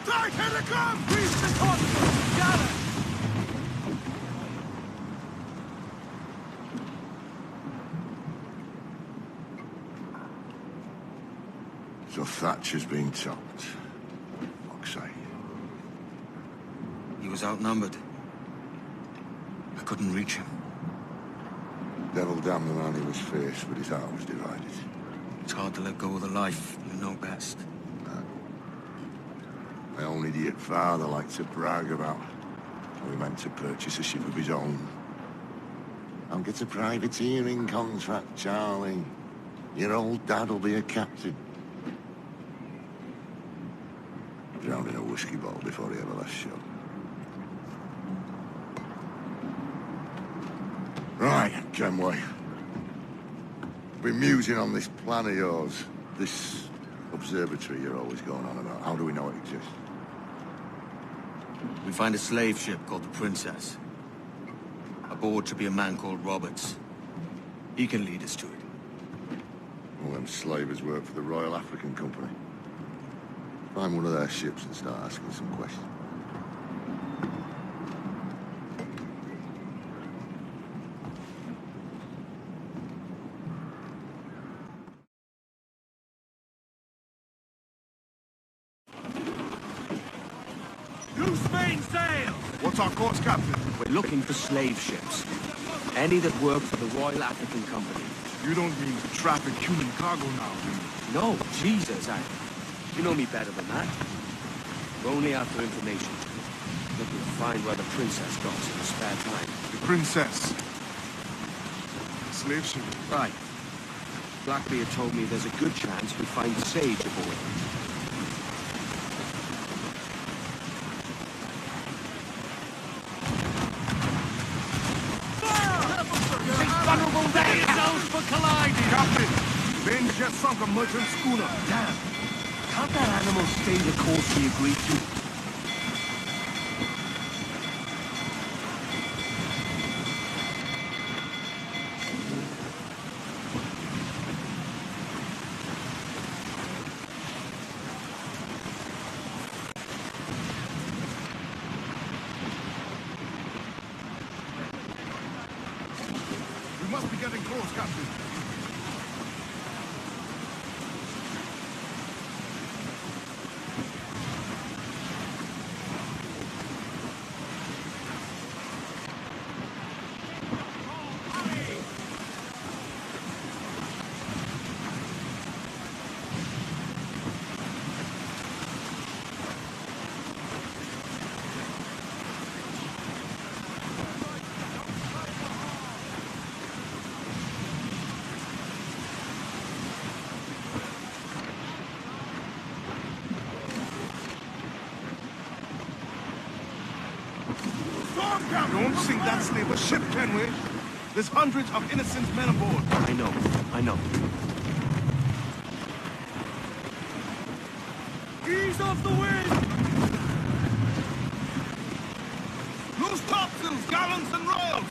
Attack! Here they come! Reach the console! Gather! So Thatcher's been topped. Fuck's sake. He was outnumbered. I couldn't reach him. Devil damn the man, he was fierce, but his heart was divided. It's hard to let go of the life you know best. My own idiot father liked to brag about how he meant to purchase a ship of his own. I'll get a privateering contract, Charlie. Your old dad'll be a captain. Drowned in a whiskey bottle before he ever left shore. Right, Kenway. Been musing on this plan of yours. This observatory you're always going on about. How do we know it exists? We find a slave ship called the Princess. Aboard should be a man called Roberts. He can lead us to it. All them slavers work for the Royal African Company. Find one of their ships and start asking some questions. Loose mainsail! What's our course, Captain? We're looking for slave ships. Any that work for the Royal African Company. You don't mean to traffic human cargo now, do you? No, Jesus, you know me better than that. We're only after information. Looking to find where the Princess goes in her spare time. The Princess. Slave ship. Right. Blackbeard told me there's a good chance we find Sage aboard. Captain! Ben just sunk a merchant schooner. Damn! Can't that animal stay the course we agreed to? We must be getting close, Captain. Don't sink that slaver ship, can we? There's hundreds of innocent men aboard. I know. Ease off the wind! Loose topsails, gallants and royals!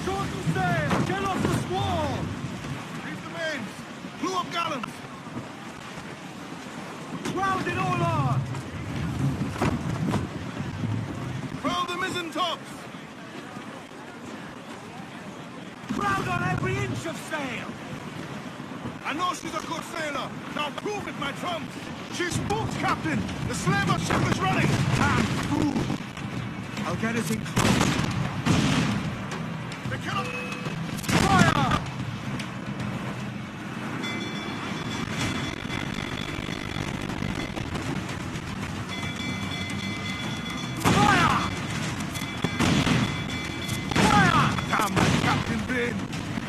Shorten sail! Get off the squall! Reef the mains! Clew up gallants! Crowd it all on! Furl the mizzen tops! Crowd on every inch of sail! I know she's a good sailor. Now prove it, my trumps! She's spooked, Captain! The slaver ship is running! Damn fool! I'll get us in close. They cannot... Fire! Fire! Fire! Damn that Captain Bane!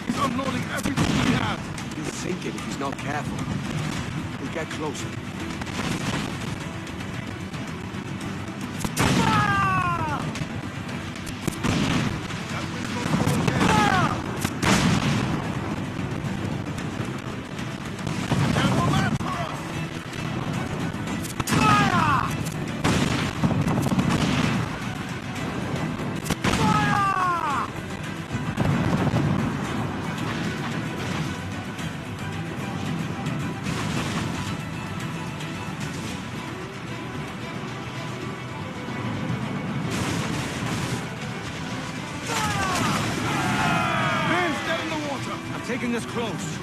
He's unloading everything he has! He'll sink it if he's not careful. We'll get closer. Fire! That wind's not going again. There will land for us! Fire! Fire! us close.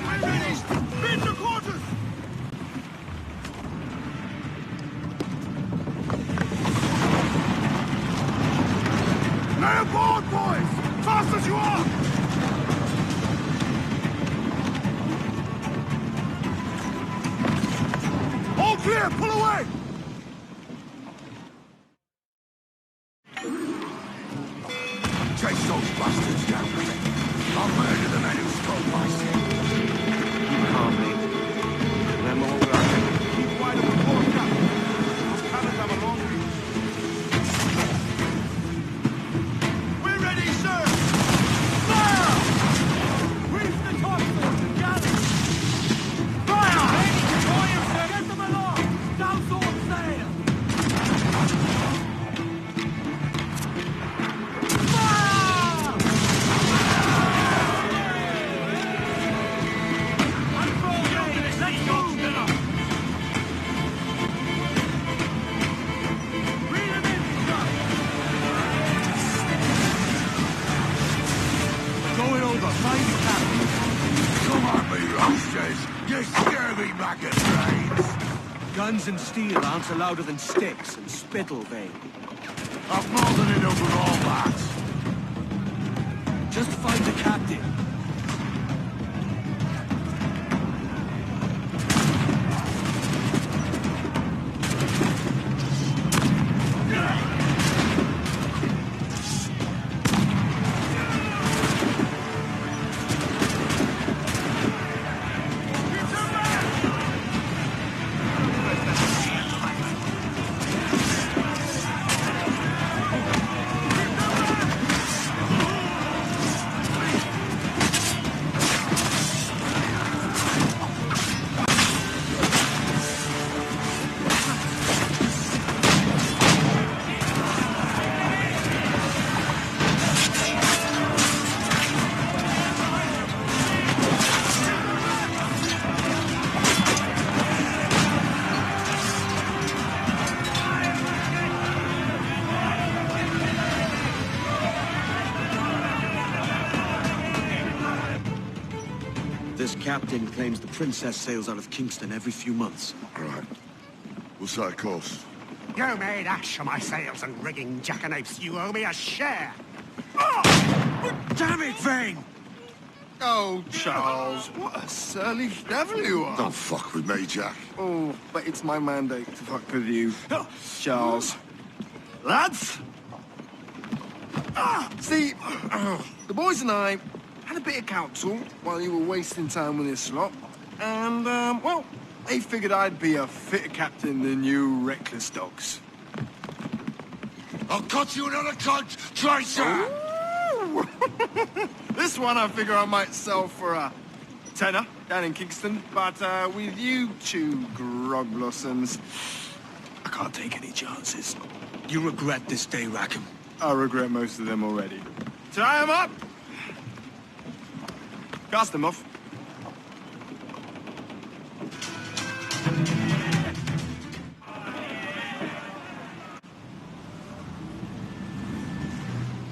I'm ready! Beat the quarters! Lay aboard, boys! Fast as you are! All clear! Pull away! Chase those bastards down. I'll murder the men who stole my ship. Keep calm, mate. I'm all right. Keep wide open forward, Captain. Those cannons have a long reach. We're ready, sir! Fire! Reach the topsails and galley! Fire! Ready to fire, sir! Get them along! Down sword sail! Going over. Find the captain. Come on, me roasters. You scurvy maggot brains. Guns and steel answer louder than sticks and spittle vein. I've more than enough of all that. Just find the captain. This captain claims the princess sails out of Kingston every few months. Right. We'll set a course. You made ash of my sails and rigging, jackanapes. You owe me a share. Damn it, Vane! Oh, Charles, what a surly devil you are. Don't fuck with me, Jack. Oh, but it's my mandate to fuck with you, Charles. Lads! See, the boys and I had a bit of counsel while you were wasting time with this lot. And, well, they figured I'd be a fitter captain than you reckless dogs. I'll cut you another cunt, traitor! This one I figure I might sell for a tenner down in Kingston, but with you two grog blossoms, I can't take any chances. You regret this day, Rackham. I regret most of them already. Tie them up! Cast them off.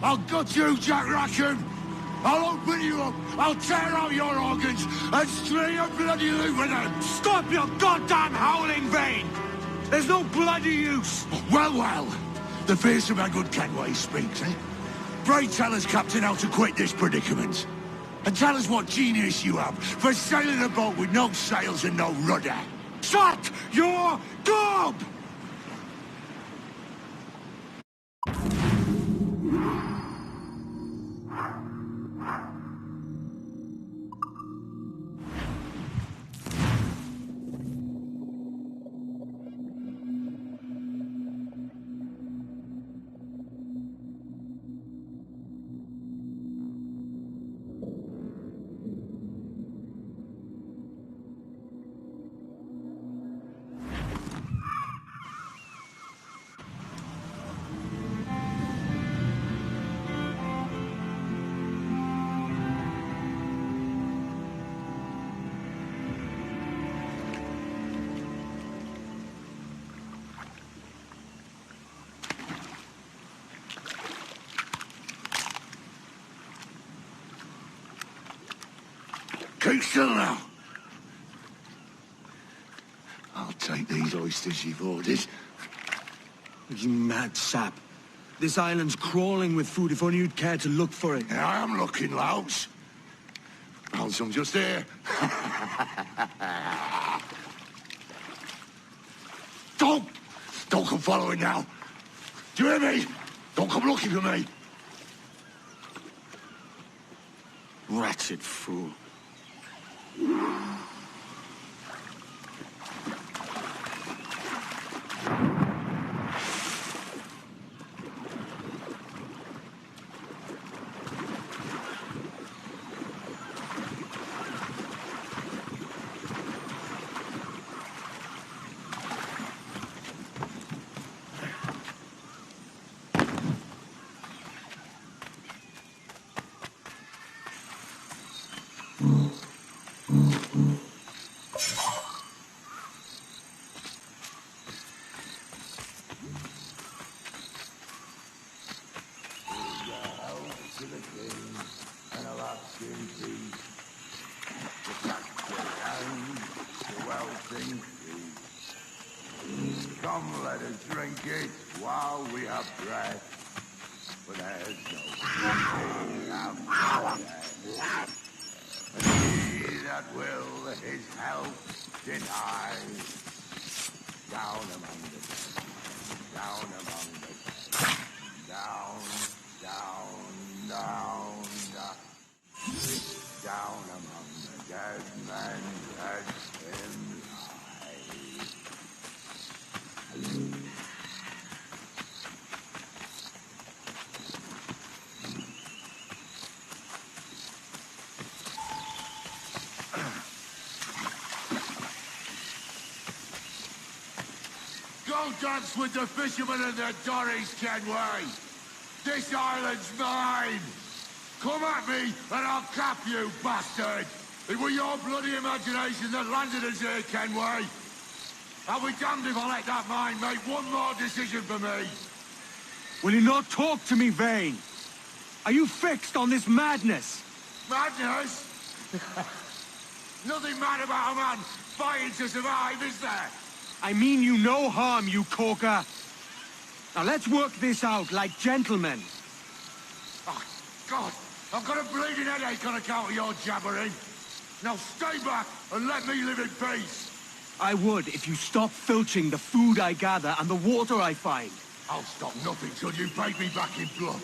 I'll gut you, Jack Rackham! I'll open you up, I'll tear out your organs, and string a bloody loop with them! Stop your goddamn howling, Vane! There's no bloody use! Well, well, the fearsome and good Kenway speaks, eh? Pray tell us, Captain, how to quit this predicament. And tell us what genius you have for sailing a boat with no sails and no rudder. Shut your gob! Keep still now. I'll take these oysters you've ordered. You mad sap. This island's crawling with food if only you'd care to look for it. I am looking, louts. Found some just here. Don't come following now. Do you hear me? Don't come looking for me. Wretched fool. Come, let us drink it while we have breath. For there's no king after death. And he that will his health deny. Down among the dead, down among the dead, down, down, down, down. Down among the dead men, let him lie. Go dance with the fishermen and the dories, Kenway! This island's mine! Come at me, and I'll cap you, bastard! It was your bloody imagination that landed us here, Kenway! I'll be damned if I let that mind make one more decision for me! Will you not talk to me, Vane? Are you fixed on this madness? Madness? Nothing mad about a man fighting to survive, is there? I mean you no harm, you corker. Now let's work this out like gentlemen. Oh, God! I've got a bleeding headache on account of your jabbering. Now stay back and let me live in peace. I would if you stop filching the food I gather and the water I find. I'll stop nothing till you paid me back in blood.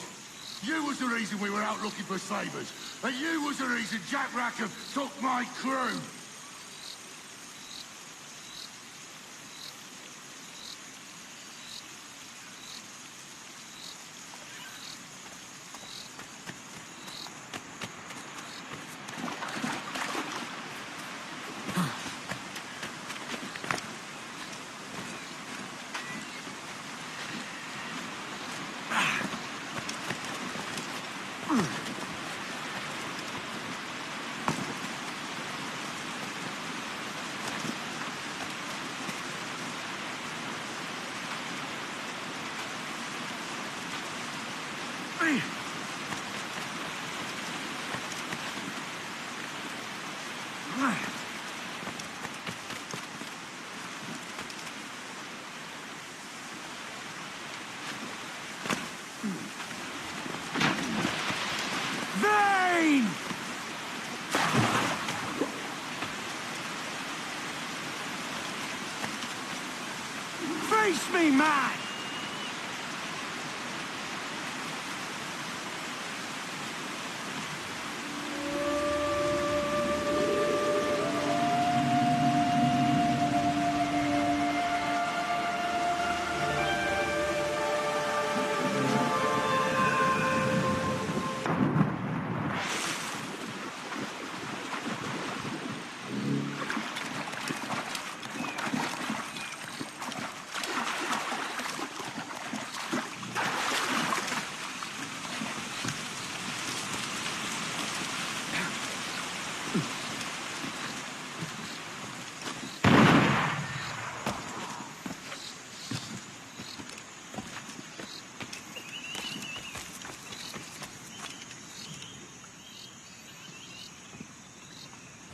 You was the reason we were out looking for slavers, and you was the reason Jack Rackham took my crew. Vane! Face me, man!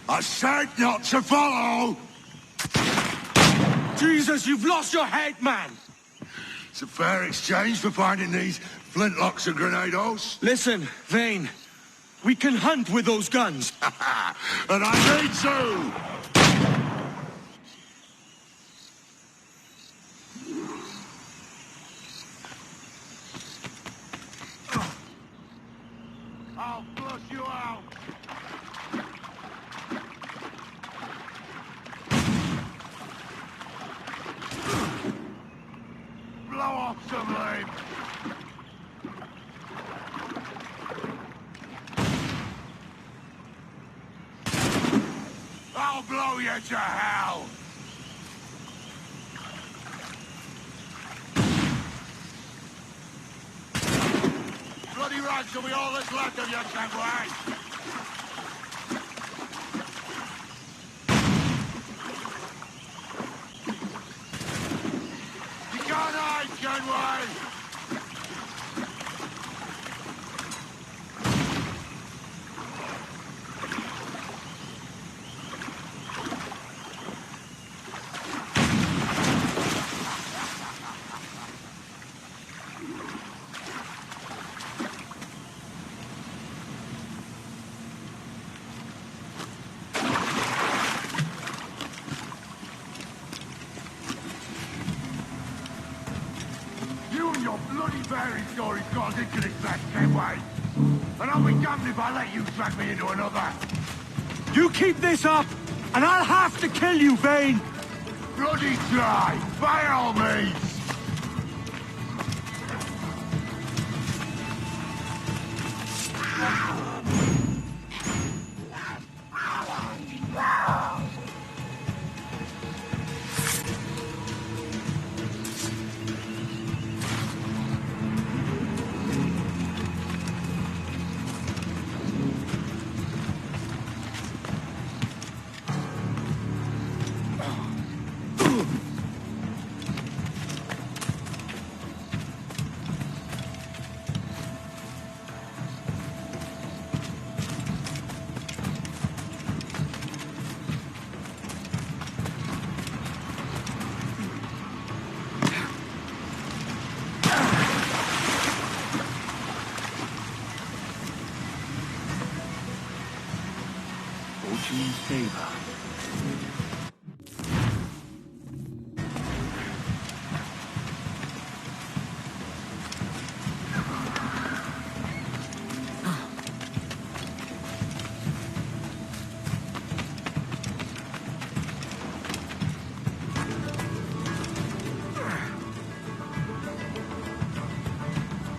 I said not to follow! Jesus, you've lost your head, man! It's a fair exchange for finding these flintlocks and grenados. Listen, Vane. We can hunt with those guns. And I need to! I'll flush you out! Blow off some leaves! I'll blow you to hell! Bloody rags will be all that's left of you, Kenway! You can't hide, Kenway! You and your bloody fairy stories got into this mess, Kenway. And I'll be damned if I let you drag me into another. You keep this up, and I'll have to kill you, Vane! Bloody try, by all means. Fortune's favor.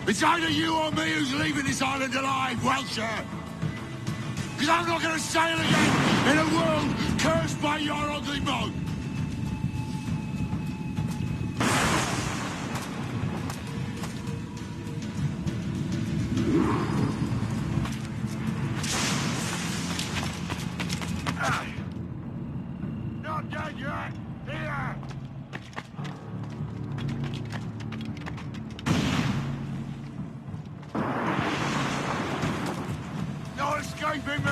It's either you or me who's leaving this island alive, Welcher. Because I'm not going to sail again in a world cursed by your ugly boat. Not dead yet. Here. No escaping me!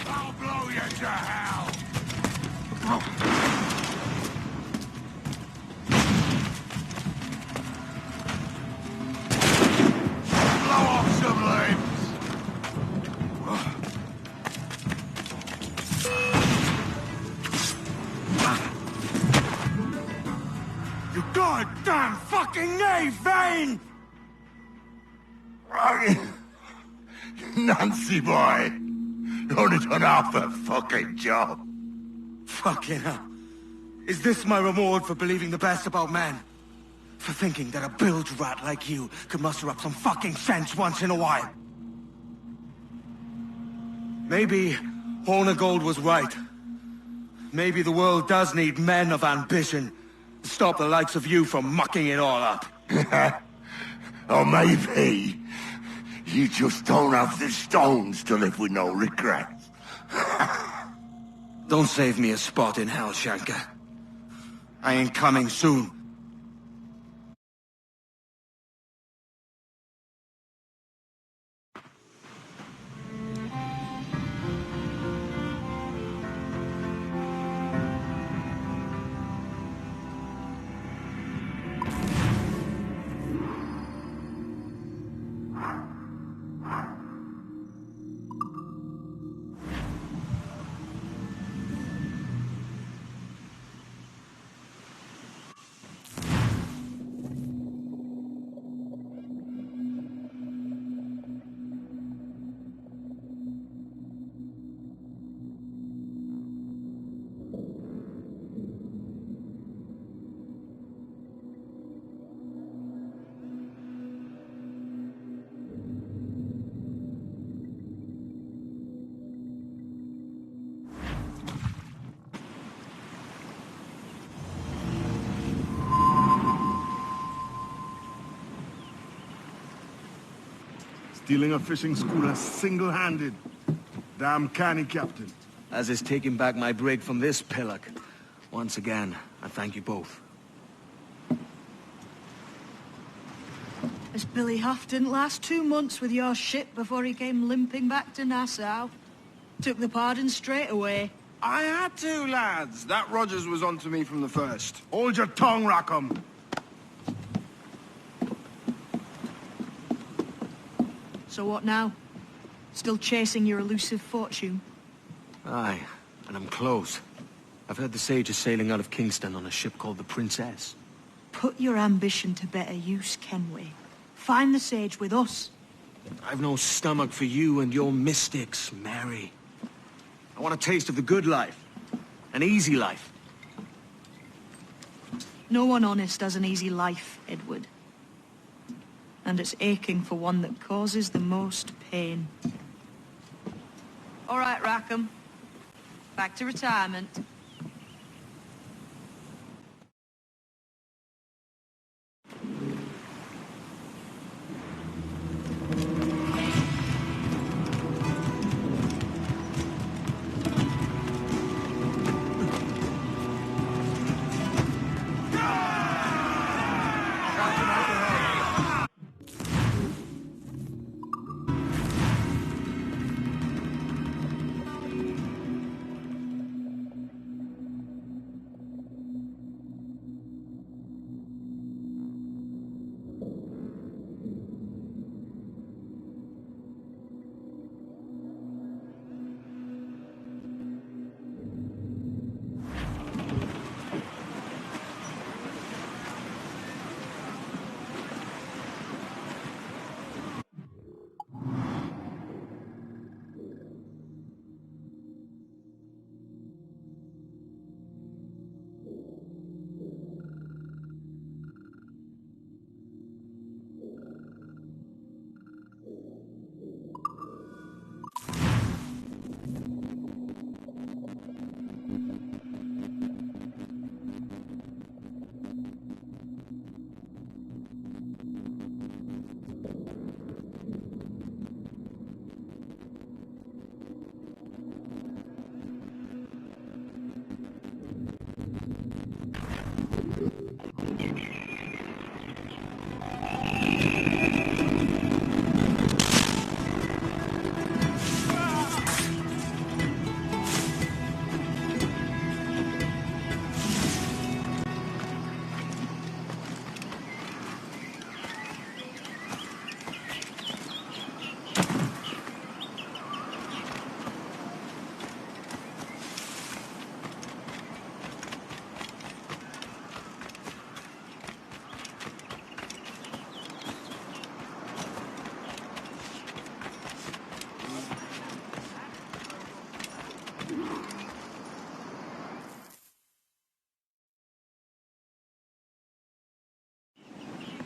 I'll blow you to hell! Blow off some limbs! You goddamn fucking knave, Vane! Nancy boy! You only done half the fucking job. Fucking hell. Is this my reward for believing the best about men? For thinking that a bilge rat like you could muster up some fucking sense once in a while? Maybe Hornigold was right. Maybe the world does need men of ambition to stop the likes of you from mucking it all up. Or maybe You just don't have the stones to live with no regrets. Don't save me a spot in hell, Shanka. I ain't coming soon. Stealing a fishing schooner single-handed. Damn canny, Captain. As is taking back my brig from this pillock. Once again, I thank you both. This Billy Huff didn't last 2 months with your ship before he came limping back to Nassau. Took the pardon straight away. I had to, lads. That Rogers was onto me from the first. Hold your tongue, Rackham. So what now? Still chasing your elusive fortune? Aye, and I'm close. I've heard the Sage is sailing out of Kingston on a ship called the Princess. Put your ambition to better use, Kenway. Find the Sage with us. I've no stomach for you and your mystics, Mary. I want a taste of the good life. An easy life. No one honest has an easy life, Edward. And it's aching for one that causes the most pain. All right, Rackham. Back to retirement.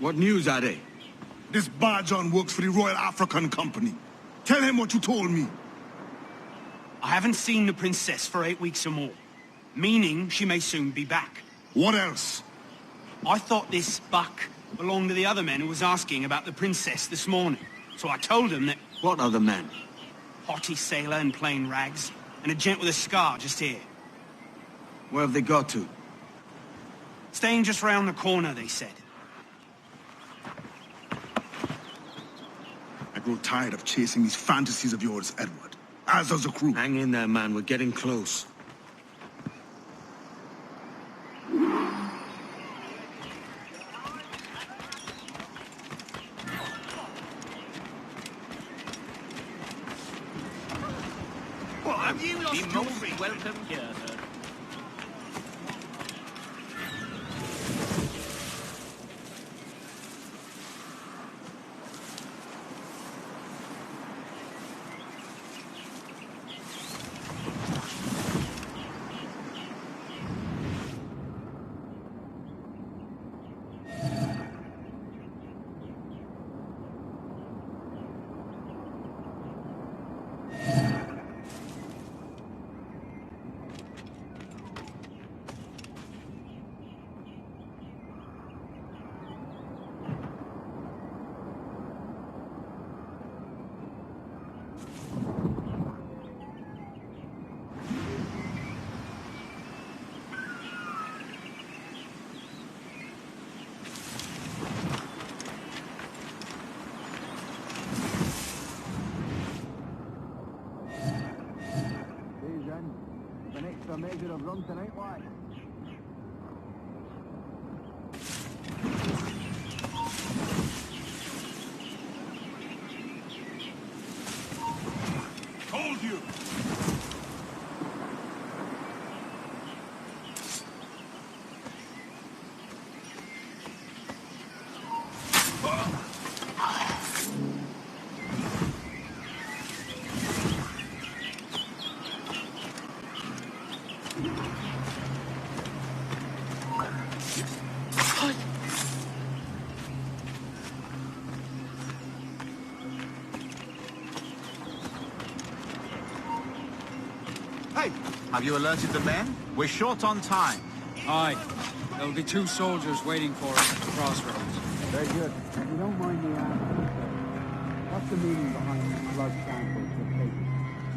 What news are they? This Barjon works for the Royal African Company. Tell him what you told me. I haven't seen the princess for 8 weeks or more, meaning she may soon be back. What else? I thought this buck belonged to the other men who was asking about the princess this morning. So I told him that What other men? haughty sailor in plain rags, and a gent with a scar just here. Where have they got to? Staying just round the corner, they said. I grow tired of chasing these fantasies of yours, Edward. As does the crew. Hang in there, man. We're getting close. What have you lost your Most welcome here, sir. An extra measure of rum tonight, why? Told you! Hey, have you alerted the men? We're short on time. Aye. There'll be 2 soldiers waiting for us at the crossroads. Very good. If you don't mind me asking, sir, what's the meaning behind the blood samples you're taking?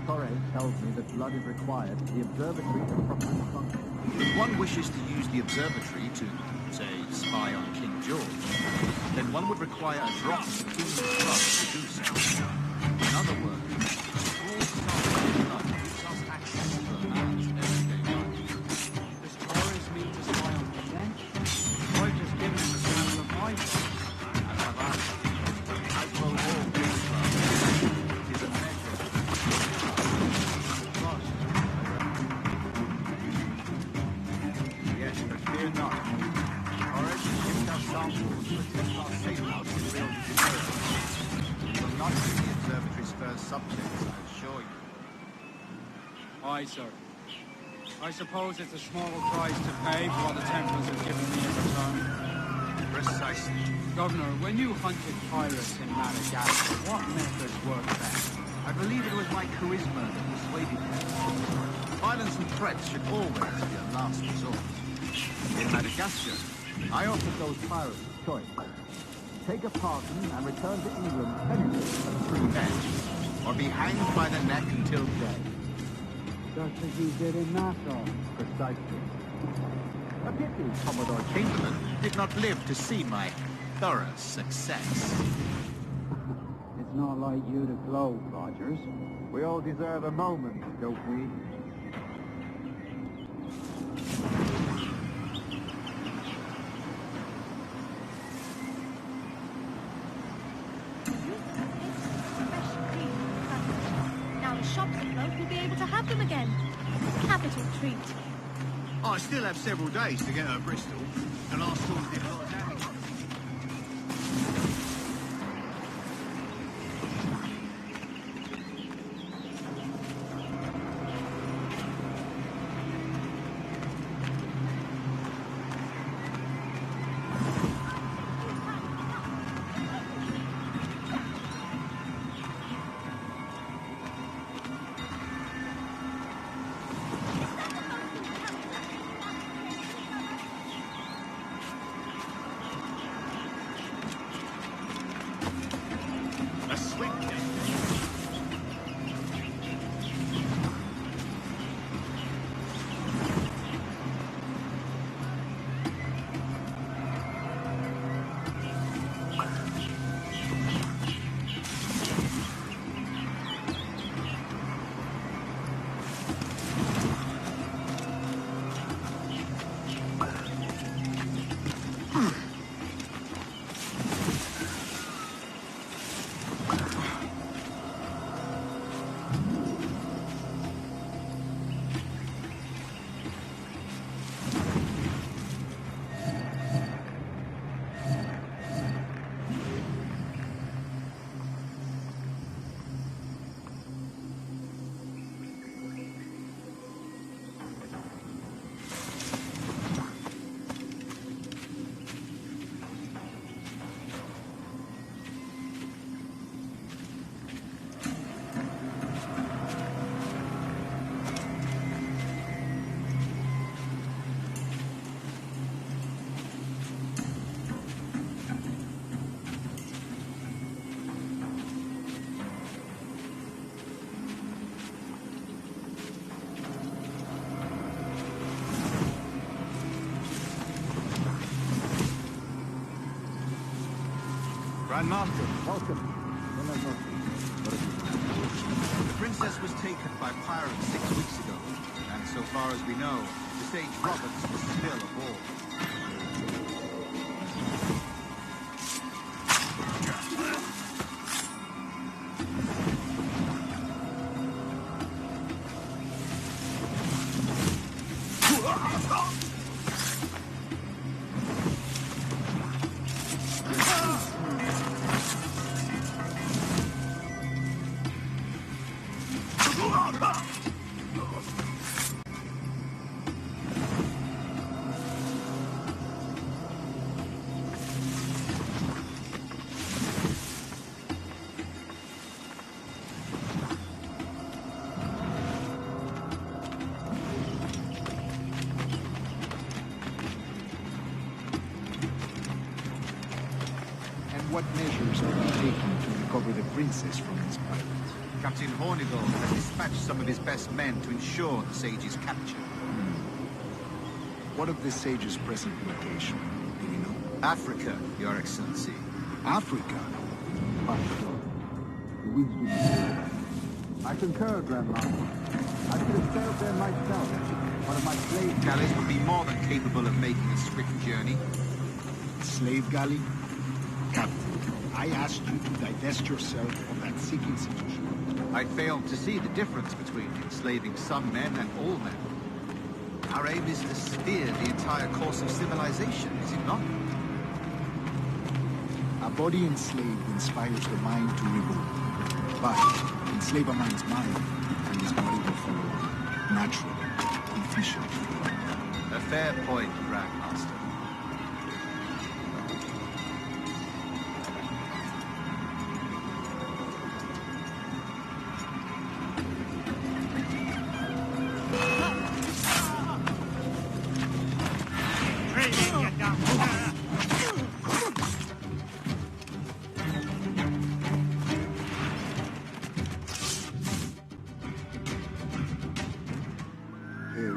Torres tells me that blood is required for the observatory to properly function. If one wishes to use the observatory to, say, spy on King George, then one would require a drop of the King's blood to do so. In other words, all samples of blood gives us access to a man's everyday life. Does Torres mean to spy on me then? I've just given him a sample of my blood. As I've asked, as will all this blood, it is a measure of trust. Yes, but fear not. Torres has given us samples to test our safe house in real security. We will not be the observatory's first subjects, I assure you. Aye, sir. I suppose it's a small price to pay for what the Templars have given me in return. Precisely. Governor, when you hunted pirates in Madagascar, what methods worked best? I believe it was my charisma that persuaded you. Violence and threats should always be a last resort. In Madagascar, I offered those pirates a choice. Take a pardon and return to England penniless and free men, or be hanged by the neck until dead. just as you did in Nassau. Precisely. A pity Commodore Chamberlain did not live to see my thorough success. It's not like you to gloat, Rogers. We all deserve a moment, don't we? Now the shops afloat will be able to have them again. Capital treat. I still have several days to get to Bristol. The last stores did a lot of damage. Master, welcome. The princess was taken by pirates 6 weeks ago, and so far as we know, the sage Roberts is still aboard. What measures are you taking to recover the princess from these pirates? Captain Hornigold has dispatched some of his best men to ensure the sage's capture. What of the sage's present location? Do you know? Africa, Your Excellency. Africa? My God. The winds will be still. I concur, Grandmaster. I could have sailed there myself. One of my slave galleys would be more than capable of making a swift journey. Slave galley? Captain, I asked you to divest yourself of that sick institution. I failed to see the difference between enslaving some men and all men. Our aim is to steer the entire course of civilization, is it not? A body enslaved inspires the mind to revolt. But enslave a man's mind, and his body will follow naturally, efficiently. A fair point, Grandmaster.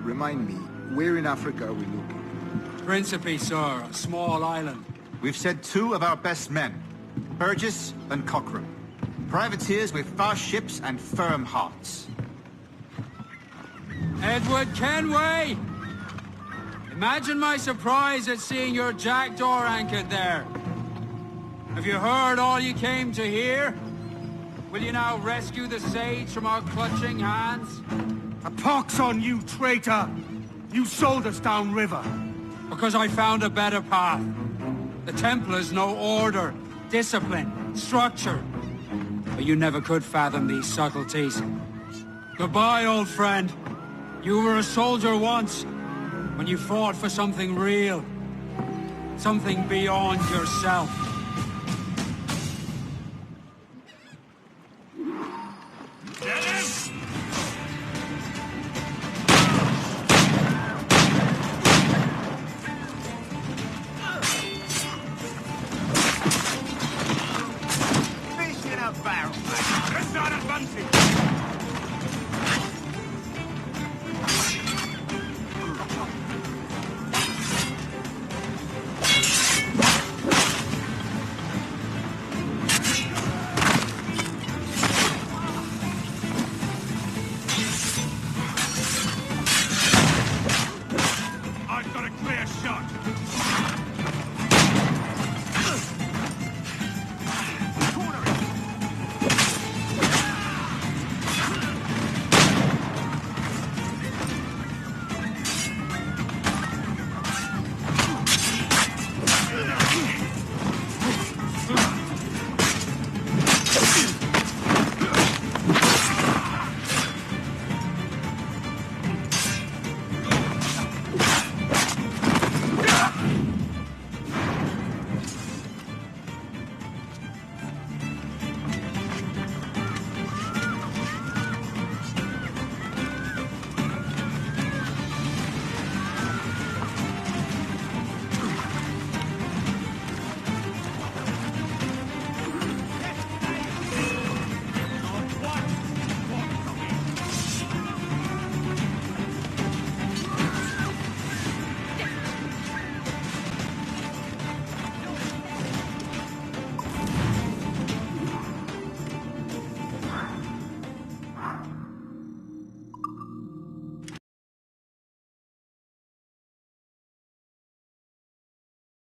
Remind me, where in Africa are we looking? Principe, sir, a small island. We've sent 2 of our best men, Burgess and Cochrane. Privateers with fast ships and firm hearts. Edward Kenway! Imagine my surprise at seeing your jackdaw anchored there. Have you heard all you came to hear? Will you now rescue the sage from our clutching hands? A pox on you, traitor! You sold us downriver. Because I found a better path. The Templars know order, discipline, structure. But you never could fathom these subtleties. Goodbye, old friend. You were a soldier once, when you fought for something real. Something beyond yourself. Fish in a barrel, mate. It's not a bunty.